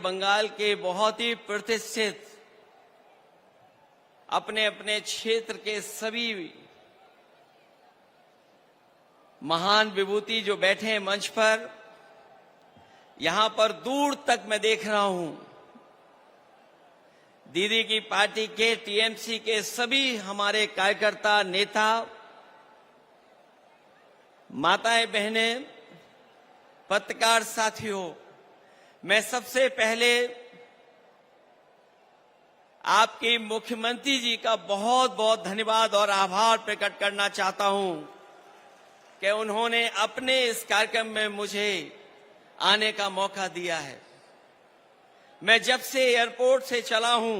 बंगाल के बहुत ही प्रतिष्ठित अपने अपने क्षेत्र के सभी महान विभूति जो बैठे हैं मंच पर, यहां पर दूर तक मैं देख रहा हूं दीदी की पार्टी के टीएमसी के सभी हमारे कार्यकर्ता, नेता, माताएं, बहनें, पत्रकार साथियों, मैं सबसे पहले आपके मुख्यमंत्री जी का बहुत बहुत धन्यवाद और आभार प्रकट करना चाहता हूं कि उन्होंने अपने इस कार्यक्रम में मुझे आने का मौका दिया है। मैं जब से एयरपोर्ट से चला हूं,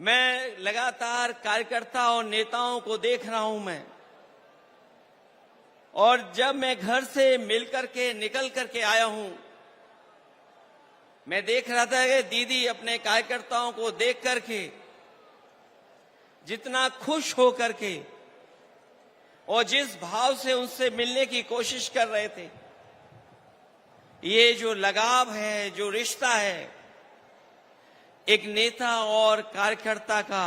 मैं लगातार कार्यकर्ता और नेताओं को देख रहा हूं और जब मैं घर से मिलकर के निकल करके आया हूं, मैं देख रहा था कि दीदी अपने कार्यकर्ताओं को देख करके जितना खुश हो करके और जिस भाव से उनसे मिलने की कोशिश कर रहे थे, ये जो लगाव है, जो रिश्ता है एक नेता और कार्यकर्ता का,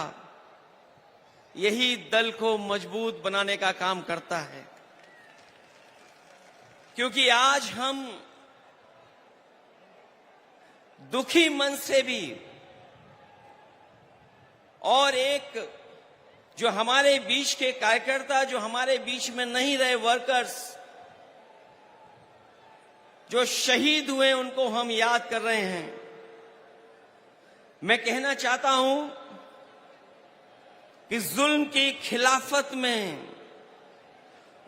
यही दल को मजबूत बनाने का काम करता है। क्योंकि आज हम दुखी मन से भी और एक जो हमारे बीच के कार्यकर्ता, जो हमारे बीच में नहीं रहे वर्कर्स, जो शहीद हुए, उनको हम याद कर रहे हैं। मैं कहना चाहता हूं कि जुल्म की खिलाफत में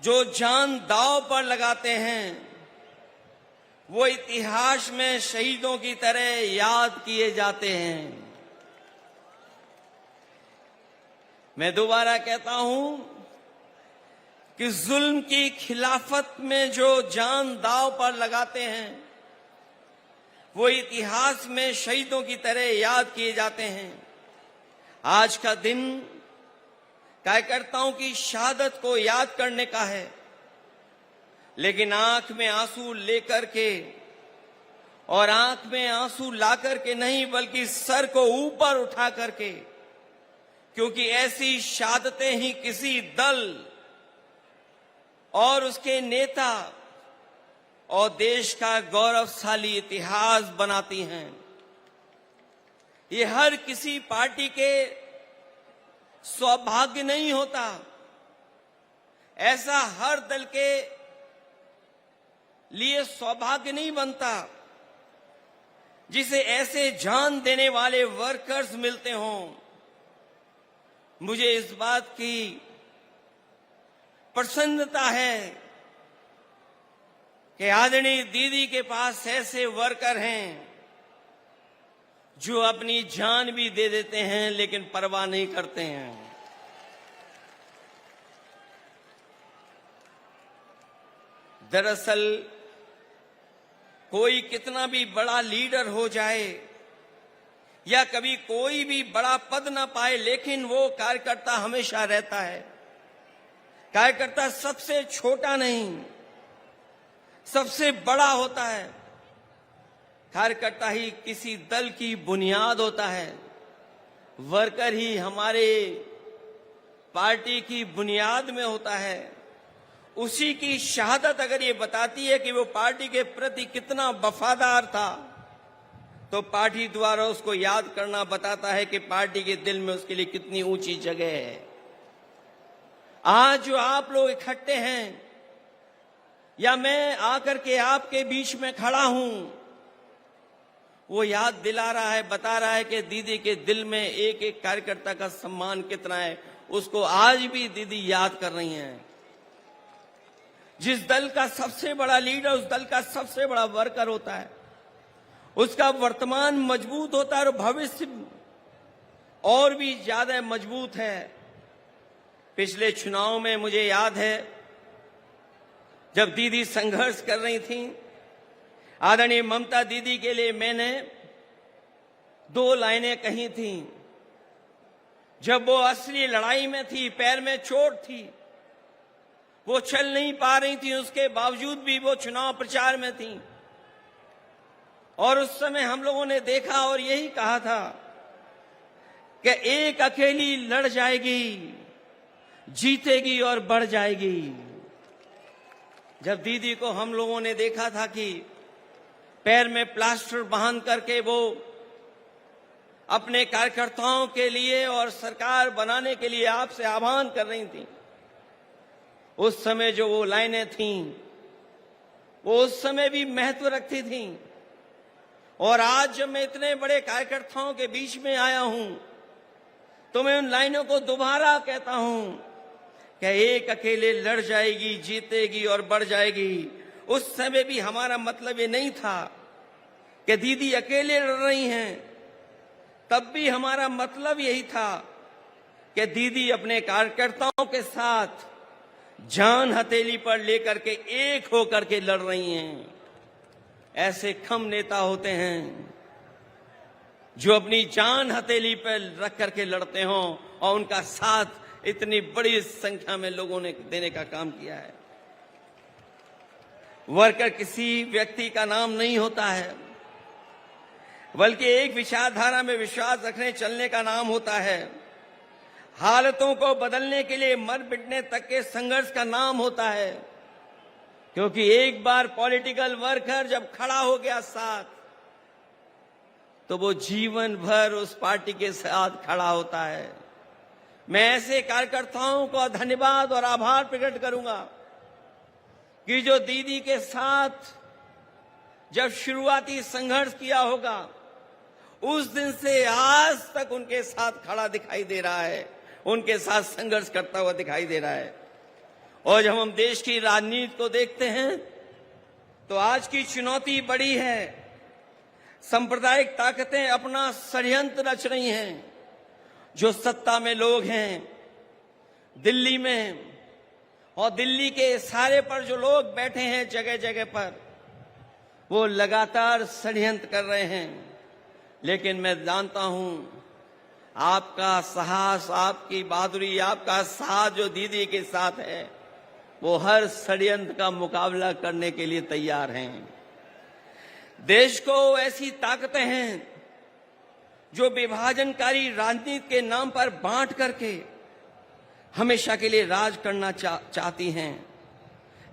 जो जान दांव पर लगाते हैं, वो इतिहास में शहीदों की तरह याद किए जाते हैं। मैं दोबारा कहता हूं कि जुल्म की खिलाफत में जो जान दांव पर लगाते हैं, वो इतिहास में शहीदों की तरह याद किए जाते हैं। आज का दिन कार्यकर्ताओं की शहादत को याद करने का है, लेकिन आंख में आंसू लेकर के और आंख में आंसू ला करके नहीं, बल्कि सर को ऊपर उठा करके, क्योंकि ऐसी शहादतें ही किसी दल और उसके नेता और देश का गौरवशाली इतिहास बनाती हैं। ये हर किसी पार्टी के सौभाग्य नहीं होता, ऐसा हर दल के लिए सौभाग्य नहीं बनता जिसे ऐसे जान देने वाले वर्कर्स मिलते हों। मुझे इस बात की प्रसन्नता है कि आदरणीय दीदी के पास ऐसे वर्कर हैं जो अपनी जान भी दे देते हैं, लेकिन परवाह नहीं करते हैं। दरअसल कोई कितना भी बड़ा लीडर हो जाए या कभी कोई भी बड़ा पद ना पाए, लेकिन वो कार्यकर्ता हमेशा रहता है। कार्यकर्ता सबसे छोटा नहीं, सबसे बड़ा होता है। कार्यकर्ता ही किसी दल की बुनियाद होता है। वर्कर ही हमारे पार्टी की बुनियाद में होता है। उसी की शहादत अगर ये बताती है कि वो पार्टी के प्रति कितना वफादार था, तो पार्टी द्वारा उसको याद करना बताता है कि पार्टी के दिल में उसके लिए कितनी ऊंची जगह है। आज जो आप लोग इकट्ठे हैं या मैं आकर के आपके बीच में खड़ा हूं, वो याद दिला रहा है, बता रहा है कि दीदी के दिल में एक एक कार्यकर्ता का सम्मान कितना है। उसको आज भी दीदी याद कर रही हैं। जिस दल का सबसे बड़ा लीडर उस दल का सबसे बड़ा वर्कर होता है, उसका वर्तमान मजबूत होता है और भविष्य और भी ज्यादा मजबूत है। पिछले चुनाव में मुझे याद है, जब दीदी संघर्ष कर रही थी, आदरणीय ममता दीदी के लिए मैंने 2 लाइनें कही थी। जब वो असली लड़ाई में थी, पैर में चोट थी, वो चल नहीं पा रही थी, उसके बावजूद भी वो चुनाव प्रचार में थी और उस समय हम लोगों ने देखा और यही कहा था कि एक अकेली लड़ जाएगी, जीतेगी और बढ़ जाएगी। जब दीदी को हम लोगों ने देखा था कि पैर में प्लास्टर बांध करके वो अपने कार्यकर्ताओं के लिए और सरकार बनाने के लिए आपसे आह्वान कर रही थी, उस समय जो वो लाइनें थीं वो उस समय भी महत्व रखती थीं। और आज जब मैं इतने बड़े कार्यकर्ताओं के बीच में आया हूं तो मैं उन लाइनों को दोबारा कहता हूं कि एक अकेले लड़ जाएगी, जीतेगी और बढ़ जाएगी। उस समय भी हमारा मतलब ये नहीं था कि दीदी अकेले लड़ रही हैं, तब भी हमारा मतलब यही था कि दीदी अपने कार्यकर्ताओं के साथ जान हथेली पर लेकर के एक होकर के लड़ रही हैं। ऐसे कम नेता होते हैं जो अपनी जान हथेली पर रख करके लड़ते हों और उनका साथ इतनी बड़ी संख्या में लोगों ने देने का काम किया है। वर्कर किसी व्यक्ति का नाम नहीं होता है, बल्कि एक विचारधारा में विश्वास रखने चलने का नाम होता है। हालतों को बदलने के लिए मर मिटने तक के संघर्ष का नाम होता है। क्योंकि एक बार पॉलिटिकल वर्कर जब खड़ा हो गया साथ, तो वो जीवन भर उस पार्टी के साथ खड़ा होता है। मैं ऐसे कार्यकर्ताओं को धन्यवाद और आभार प्रकट करूंगा कि जो दीदी के साथ जब शुरुआती संघर्ष किया होगा, उस दिन से आज तक उनके साथ खड़ा दिखाई दे रहा है, उनके साथ संघर्ष करता हुआ दिखाई दे रहा है। और जब हम देश की राजनीति को देखते हैं तो आज की चुनौती बड़ी है। सांप्रदायिक ताकतें अपना षड्यंत्र रच रही हैं। जो सत्ता में लोग हैं दिल्ली में और दिल्ली के इशारे पर जो लोग बैठे हैं जगह जगह पर, वो लगातार षड्यंत्र कर रहे हैं। लेकिन मैं जानता हूं आपका साहस, आपकी बहादुरी, आपका साथ जो दीदी के साथ है, वो हर षड्यंत्र का मुकाबला करने के लिए तैयार हैं। देश को ऐसी ताकतें हैं जो विभाजनकारी राजनीति के नाम पर बांट करके हमेशा के लिए राज करना चाहती हैं।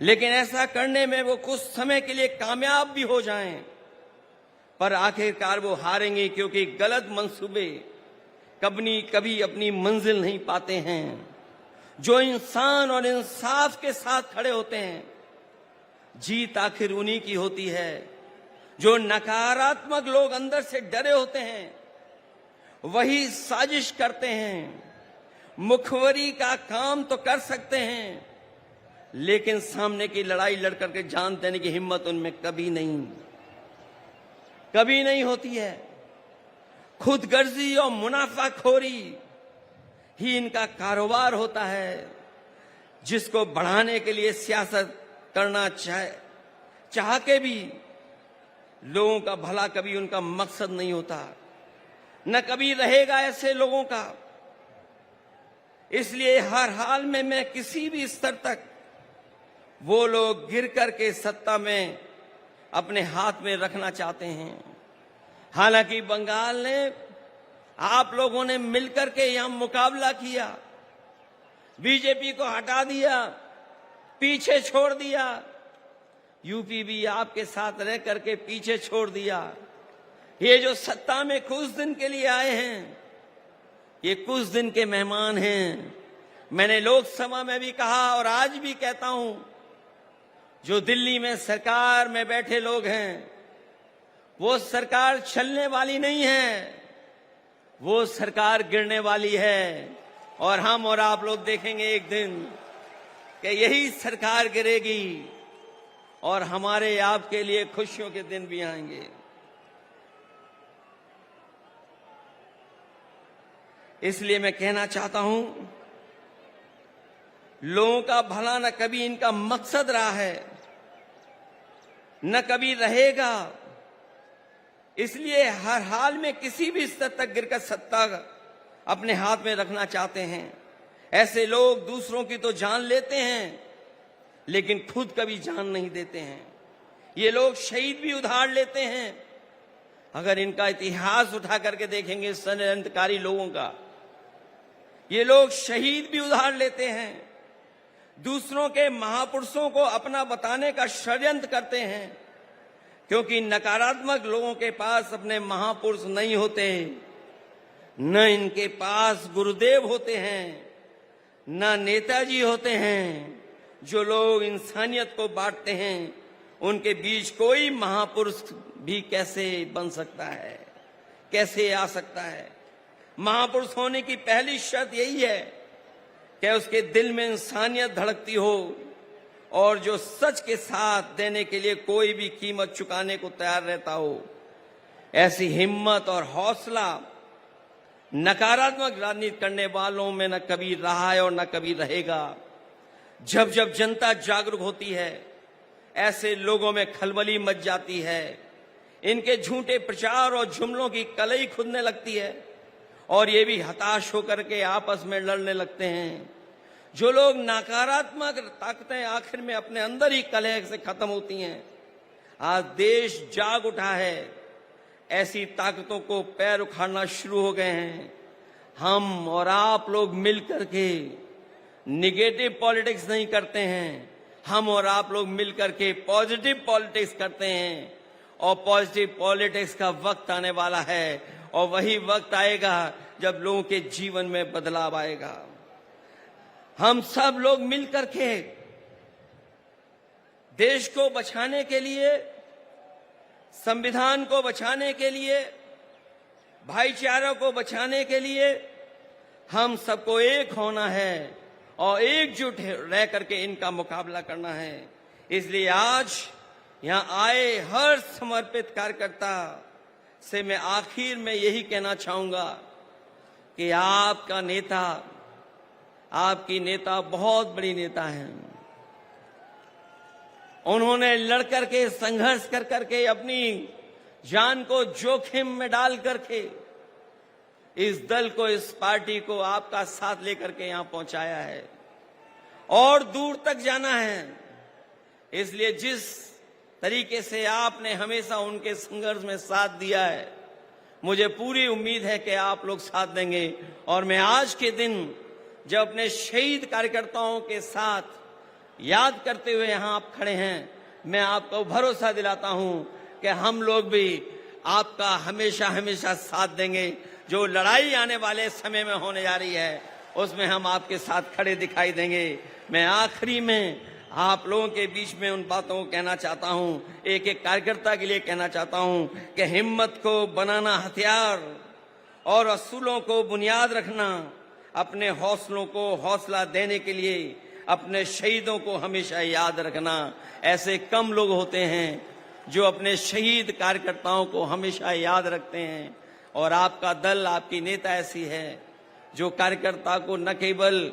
लेकिन ऐसा करने में वो कुछ समय के लिए कामयाब भी हो जाएं, पर आखिरकार वो हारेंगे, क्योंकि गलत मंसूबे कभी अपनी मंजिल नहीं पाते हैं। जो इंसान और इंसाफ के साथ खड़े होते हैं, जीत आखिर उन्हीं की होती है। जो नकारात्मक लोग अंदर से डरे होते हैं, वही साजिश करते हैं। मुखबरी का काम तो कर सकते हैं, लेकिन सामने की लड़ाई लड़ करके जान देने की हिम्मत उनमें कभी नहीं होती है। खुदगर्जी और मुनाफाखोरी ही इनका कारोबार होता है, जिसको बढ़ाने के लिए सियासत करना चाह के भी लोगों का भला कभी उनका मकसद नहीं होता, न कभी रहेगा ऐसे लोगों का। इसलिए हर हाल में मैं किसी भी स्तर तक वो लोग गिर करके सत्ता में अपने हाथ में रखना चाहते हैं। हालांकि बंगाल ने आप लोगों ने मिलकर के यहां मुकाबला किया, बीजेपी को हटा दिया, पीछे छोड़ दिया। यूपी भी आपके साथ रह करके पीछे छोड़ दिया। ये जो सत्ता में कुछ दिन के लिए आए हैं, ये कुछ दिन के मेहमान हैं। मैंने लोकसभा में भी कहा और आज भी कहता हूं, जो दिल्ली में सरकार में बैठे लोग हैं, वो सरकार चलने वाली नहीं है, वो सरकार गिरने वाली है। और हम और आप लोग देखेंगे एक दिन कि यही सरकार गिरेगी और हमारे आपके लिए खुशियों के दिन भी आएंगे। इसलिए मैं कहना चाहता हूं, लोगों का भला न कभी इनका मकसद रहा है, न कभी रहेगा। इसलिए हर हाल में किसी भी स्तर तक गिरकर सत्ता अपने हाथ में रखना चाहते हैं। ऐसे लोग दूसरों की तो जान लेते हैं, लेकिन खुद कभी जान नहीं देते हैं। ये लोग शहीद भी उधार लेते हैं, अगर इनका इतिहास उठा करके देखेंगे षड्यंत्रकारी लोगों का, ये लोग शहीद भी उधार लेते हैं, दूसरों के महापुरुषों को अपना बताने का षड्यंत्र करते हैं, क्योंकि नकारात्मक लोगों के पास अपने महापुरुष नहीं होते, न इनके पास गुरुदेव होते हैं, न नेताजी होते हैं। जो लोग इंसानियत को बांटते हैं, उनके बीच कोई महापुरुष भी कैसे बन सकता है, कैसे आ सकता है? महापुरुष होने की पहली शर्त यही है कि उसके दिल में इंसानियत धड़कती हो और जो सच के साथ देने के लिए कोई भी कीमत चुकाने को तैयार रहता हो। ऐसी हिम्मत और हौसला नकारात्मक राजनीति करने वालों में न कभी रहा है और न कभी रहेगा। जब जब जनता जागरूक होती है, ऐसे लोगों में खलबली मच जाती है, इनके झूठे प्रचार और जुमलों की कलई खुदने लगती है और ये भी हताश होकर के आपस में लड़ने लगते हैं। जो लोग नकारात्मक ताकतें आखिर में अपने अंदर ही कलह से खत्म होती हैं। आज देश जाग उठा है, ऐसी ताकतों को पैर उखाड़ना शुरू हो गए हैं। हम और आप लोग मिलकर के निगेटिव पॉलिटिक्स नहीं करते हैं, हम और आप लोग मिलकर के पॉजिटिव पॉलिटिक्स करते हैं। और पॉजिटिव पॉलिटिक्स का वक्त आने वाला है और वही वक्त आएगा जब लोगों के जीवन में बदलाव आएगा। हम सब लोग मिलकर के देश को बचाने के लिए, संविधान को बचाने के लिए, भाईचारा को बचाने के लिए हम सबको एक होना है और एकजुट रह करके इनका मुकाबला करना है। इसलिए आज यहाँ आए हर समर्पित कार्यकर्ता से मैं आखिर में यही कहना चाहूंगा कि आपका नेता, आपकी नेता बहुत बड़ी नेता हैं। उन्होंने लड़कर के, संघर्ष कर करके, अपनी जान को जोखिम में डाल करके इस दल को, इस पार्टी को आपका साथ लेकर के यहां पहुंचाया है और दूर तक जाना है। इसलिए जिस तरीके से आपने हमेशा उनके संघर्ष में साथ दिया है, मुझे पूरी उम्मीद है कि आप लोग साथ देंगे। और मैं आज के दिन जब अपने शहीद कार्यकर्ताओं के साथ याद करते हुए यहां आप खड़े हैं, मैं आपको भरोसा दिलाता हूं कि हम लोग भी आपका हमेशा हमेशा साथ देंगे। जो लड़ाई आने वाले समय में होने जा रही है, उसमें हम आपके साथ खड़े दिखाई देंगे। मैं आखिरी में आप लोगों के बीच में उन बातों को कहना चाहता हूं, एक एक कार्यकर्ता के लिए कहना चाहता हूं कि हिम्मत को बनाना हथियार और असूलों को बुनियाद रखना, अपने हौसलों को हौसला देने के लिए अपने शहीदों को हमेशा याद रखना। ऐसे कम लोग होते हैं जो अपने शहीद कार्यकर्ताओं को हमेशा याद रखते हैं। और आपका दल, आपकी नेता ऐसी है जो कार्यकर्ता को न केवल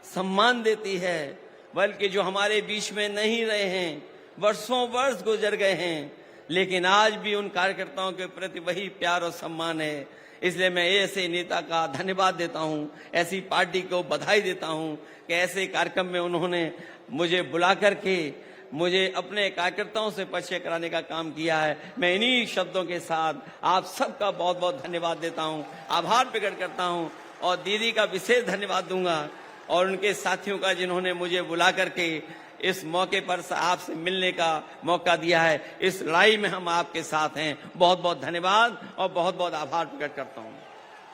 सम्मान देती है, बल्कि जो हमारे बीच में नहीं रहे हैं, वर्षों वर्ष गुजर गए हैं, लेकिन आज भी उन कार्यकर्ताओं के प्रति वही प्यार और सम्मान है। इसलिए मैं ऐसे नेता का धन्यवाद देता हूं, ऐसी पार्टी को बधाई देता हूं कि ऐसे कार्यक्रम में उन्होंने मुझे बुला करके मुझे अपने कार्यकर्ताओं से परिचय कराने का काम किया है। मैं इन्हीं शब्दों के साथ आप सबका बहुत बहुत धन्यवाद देता हूं, आभार प्रकट करता हूं और दीदी का विशेष धन्यवाद दूंगा और उनके साथियों का, जिन्होंने मुझे बुला करके इस मौके पर आपसे मिलने का मौका दिया है। इस लड़ाई में हम आपके साथ हैं। बहुत बहुत धन्यवाद और बहुत बहुत आभार प्रकट करता हूं।